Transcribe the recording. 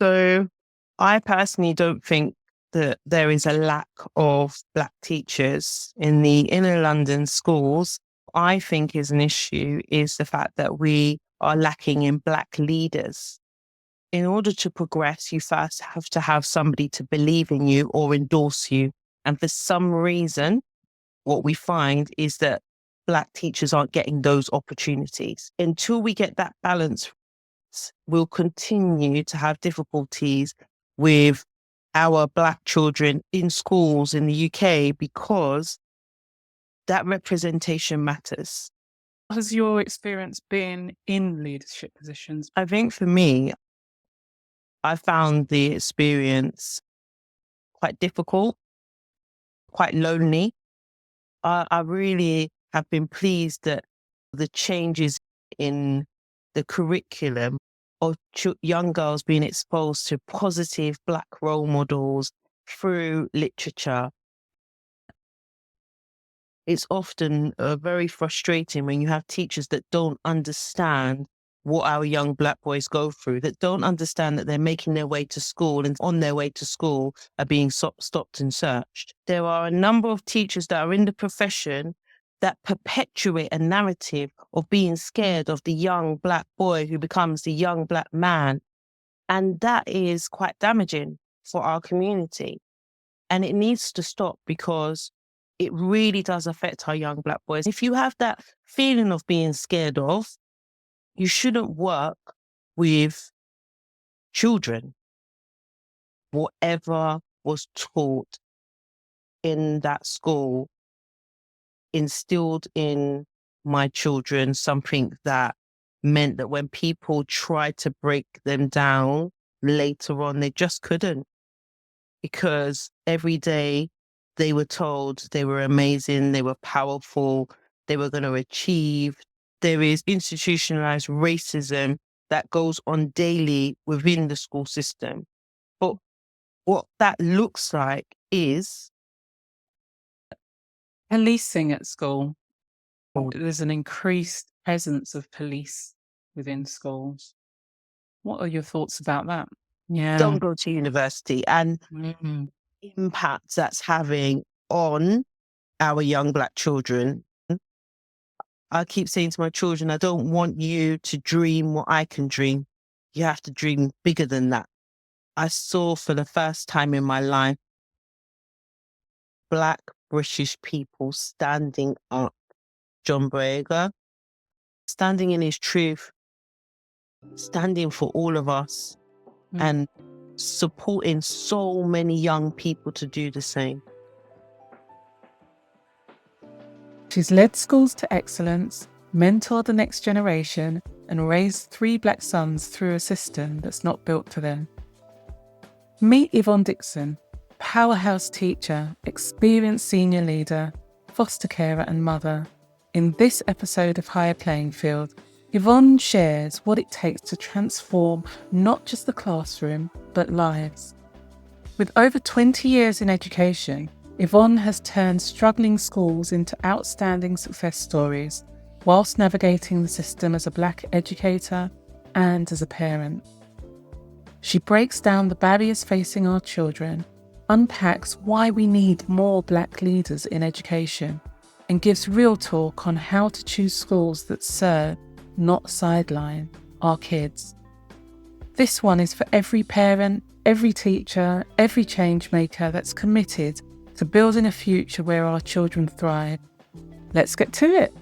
So I personally don't think that there is a lack of Black teachers in the inner London schools. I think is an issue is the fact that we are lacking in Black leaders. In order to progress, you first have to have somebody to believe in you or endorse you. And for some reason, what we find is that Black teachers aren't getting those opportunities. Until we get that balance, we'll continue to have difficulties with our Black children in schools in the UK because that representation matters. What has your experience been in leadership positions? I think for me, I found the experience quite difficult, quite lonely. I really have been pleased that the changes in the curriculum of young girls being exposed to positive Black role models through literature. It's often very frustrating when you have teachers that don't understand what our young Black boys go through, that don't understand that they're making their way to school and on their way to school are being stopped and searched. There are a number of teachers that are in the profession that perpetuate a narrative of being scared of the young Black boy who becomes the young Black man. And that is quite damaging for our community. And it needs to stop because it really does affect our young Black boys. If you have that feeling of being scared of, you shouldn't work with children. Whatever was taught in that school instilled in my children something that meant that when people tried to break them down later on, they just couldn't. Because every day they were told they were amazing, they were powerful, they were going to achieve. There is institutionalized racism that goes on daily within the school system. But what that looks like is Policing at school. There's an increased presence of police within schools. What are your thoughts about that? Yeah. don't go to university and impact that's having on our young Black children. I keep saying to my children, I don't want you to dream what I can dream. You have to dream bigger than that. I saw for the first time in my life, Black British people standing up. John Boyega, standing in his truth, standing for all of us and supporting so many young people to do the same. She's led schools to excellence, mentored the next generation, and raised 3 Black sons through a system that's not built for them. Meet Yvonne Dixon, powerhouse teacher, experienced senior leader, foster carer and mother. In this episode of Higher Playing Field, Yvonne shares what it takes to transform not just the classroom, but lives. With over 20 years in education, Yvonne has turned struggling schools into outstanding success stories, whilst navigating the system as a Black educator and as a parent. She breaks down the barriers facing our children, unpacks why we need more Black leaders in education, and gives real talk on how to choose schools that serve, not sideline, our kids. This one is for every parent, every teacher, every change maker that's committed to building a future where our children thrive. Let's get to it.